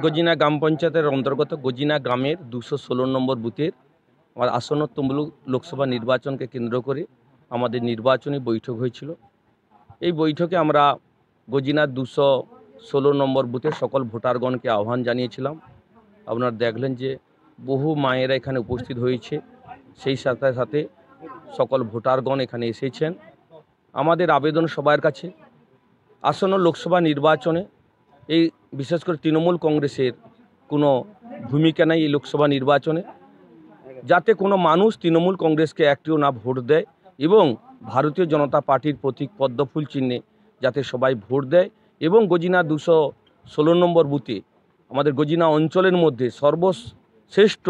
গজিনা গ্রাম পঞ্চায়েতের অন্তর্গত গজিনা গ্রামের 216 নম্বর বুথের আসন্ন তমলুক লোকসভা নির্বাচনকে কেন্দ্র করে আমাদের নির্বাচনী বৈঠক হয়েছিল। এই বৈঠকে আমরা গজিনা 216 নম্বর বুথের সকল ভোটারগণকে আহ্বান জানিয়েছিলাম। আপনারা দেখলেন যে বহু মায়েরা এখানে উপস্থিত হয়েছে, সেই সাথে সাথে সকল ভোটারগণ এখানে এসেছেন। আমাদের আবেদন সবার কাছে, আসন্ন লোকসভা নির্বাচনে এই বিশেষ করে তৃণমূল কংগ্রেসের কোনো ভূমিকা নেই এই লোকসভা নির্বাচনে, যাতে কোনো মানুষ তৃণমূল কংগ্রেসকে একটিও না ভোট দেয় এবং ভারতীয় জনতা পার্টির প্রতীক পদ্মফুল চিহ্নে যাতে সবাই ভোট দেয় এবং গজিনা 216 নম্বর বুথে আমাদের গজিনা অঞ্চলের মধ্যে সর্বশ্রেষ্ঠ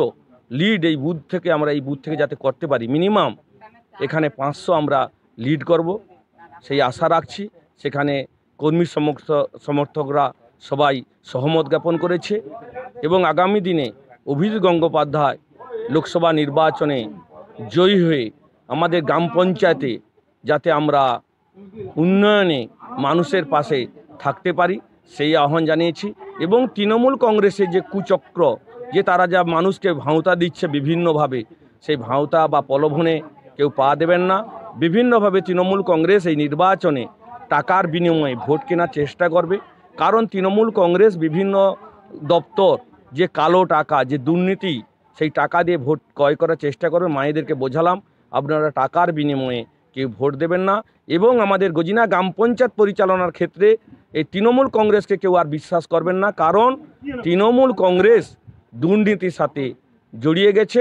লিড এই বুথ থেকে আমরা এই বুথ থেকে যাতে করতে পারি। মিনিমাম এখানে 500 আমরা লিড করব সেই আশা রাখছি। সেখানে কর্মী সমর্থকরা সবাই সহমত জ্ঞাপন করেছে এবং আগামী দিনে অভিজিৎ গঙ্গোপাধ্যায় লোকসভা নির্বাচনে জয়ী হয়ে আমাদের গ্রাম পঞ্চায়েতে যাতে আমরা উন্নয়নে মানুষের পাশে থাকতে পারি সেই আহ্বান জানিয়েছি। এবং তৃণমূল কংগ্রেসের যে কুচক্র, যে তারা যা মানুষকে ভাঁওতা দিচ্ছে বিভিন্নভাবে, সেই ভাঁওতা বা প্রলোভনে কেউ পা দেবেন না। বিভিন্নভাবে তৃণমূল কংগ্রেস এই নির্বাচনে টাকার বিনিময়ে ভোট কেনার চেষ্টা করবে, কারণ তৃণমূল কংগ্রেস বিভিন্ন দপ্তর যে কালো টাকা, যে দুর্নীতি, সেই টাকা দিয়ে ভোট ক্রয় করার চেষ্টা করবে। মায়েদেরকে বোঝালাম আপনারা টাকার বিনিময়ে কেউ ভোট দেবেন না এবং আমাদের গজিনা গ্রাম পঞ্চায়েত পরিচালনার ক্ষেত্রে এই তৃণমূল কংগ্রেসকে কেউ আর বিশ্বাস করবেন না, কারণ তৃণমূল কংগ্রেস দুর্নীতির সাথে জড়িয়ে গেছে।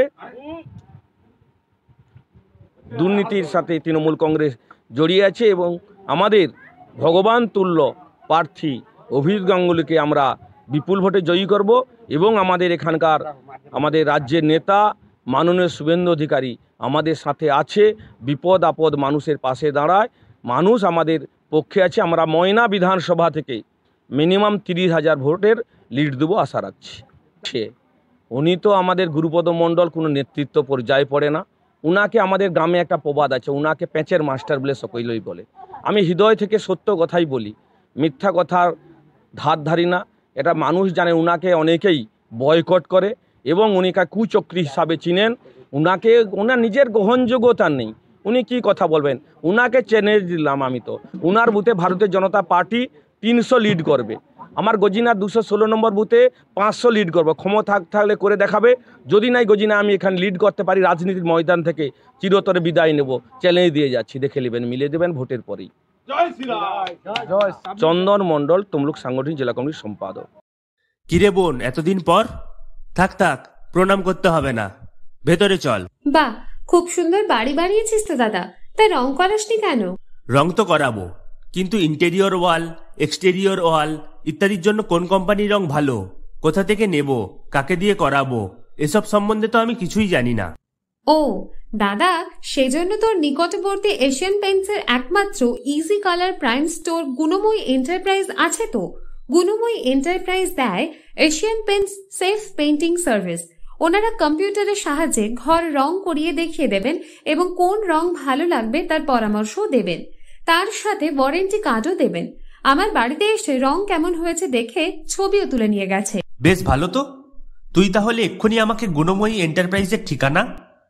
দুর্নীতির সাথে তৃণমূল কংগ্রেস জড়িয়ে আছে এবং আমাদের ভগবান তুল্য প্রার্থী অভিজিৎ গাঙ্গুলিকে আমরা বিপুল ভোটে জয়ী করব এবং আমাদের এখানকার আমাদের রাজ্যের নেতা মাননীয় শুভেন্দু অধিকারী আমাদের সাথে আছে। বিপদ আপদ মানুষের পাশে দাঁড়ায়, মানুষ আমাদের পক্ষে আছে। আমরা ময়না বিধানসভা থেকে মিনিমাম 30,000 ভোটের লিড দেবো আশা রাখছি। উনি তো আমাদের গুরুপদ মণ্ডল কোনো নেতৃত্ব পর্যায়ে পড়ে না। উনাকে আমাদের গ্রামে একটা প্রবাদ আছে, উনাকে প্যাঁচের মাস্টার বলে সকলেই বলে। আমি হৃদয় থেকে সত্য কথাই বলি, মিথ্যা কথার ধার ধারি না, এটা মানুষ জানে। উনাকে অনেকেই বয়কট করে এবং উনিকে কুচক্রী হিসাবে চিনেন। ওনার নিজের গ্রহণযোগ্যতা নেই, উনি কি কথা বলবেন। উনাকে চ্যালেঞ্জ দিলাম আমি, তো উনার বুথে ভারতীয় জনতা পার্টি 300 লিড করবে, আমার গজিনা 216 নম্বর বুথে 500 লিড করবো। ক্ষমতা থাকলে করে দেখাবে, যদি নাই গজিনা আমি এখানে লিড করতে পারি, রাজনীতির ময়দান থেকে চিরতরে বিদায় নেব। চ্যালেঞ্জ দিয়ে যাচ্ছি, দেখে নেবেন, মিলে দেবেন ভোটের পরেই। চন্দন মণ্ডল, তমলুক সাংগঠনিক জেলা কমিটির সম্পাদক। কিরে বোন, এতদিন পর? থাক থাক, প্রণাম করতে হবে না, ভেতরে চল। বাহ, খুব সুন্দর বাড়ি বানিয়েছিস তো দাদা, তাই রং করাসনি কেন? রং তো করাবো, কিন্তু ইন্টেরিয়র ওয়াল, এক্সটেরিয়র ওয়াল ইত্যাদির জন্য কোন কোম্পানির রং ভালো, কোথা থেকে নেব, কাকে দিয়ে করাবো, এসব সম্বন্ধে তো আমি কিছুই জানি না। ও দাদা, সেজন্য তোর নিকটবর্তী এশিয়ান পেইন্টসের একমাত্র easy colour prime store Gunamoyee enterprise আছে তো। গুণময়ী এন্টারপ্রাইজ দেয় Asian Paints safe painting service. ওনারা কম্পিউটারের সাহায্যে ঘর রং করিয়ে দেখিয়ে দেবেন এবং কোন রং ভালো লাগবে তার পরামর্শও দেবেন। তার সাথে ওয়ারেন্টি কার্ডও দেবেন। আমার বাড়িতে এসে রং কেমন হয়েছে দেখে ছবিও তুলে নিয়ে গেছে। বেশ ভালো তো। তুই তাহলে এক্ষুনি আমাকে গুণময়ী এন্টারপ্রাইজের ঠিকানা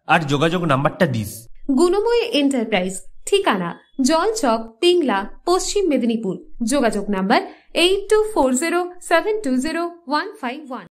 আর যোগাযোগ নাম্বারটা দিস। গুণময়ী এন্টারপ্রাইজ, ঠিকানা জলচক, পিংলা, পশ্চিম মেদিনীপুর। যোগাযোগ নাম্বার 8240720151।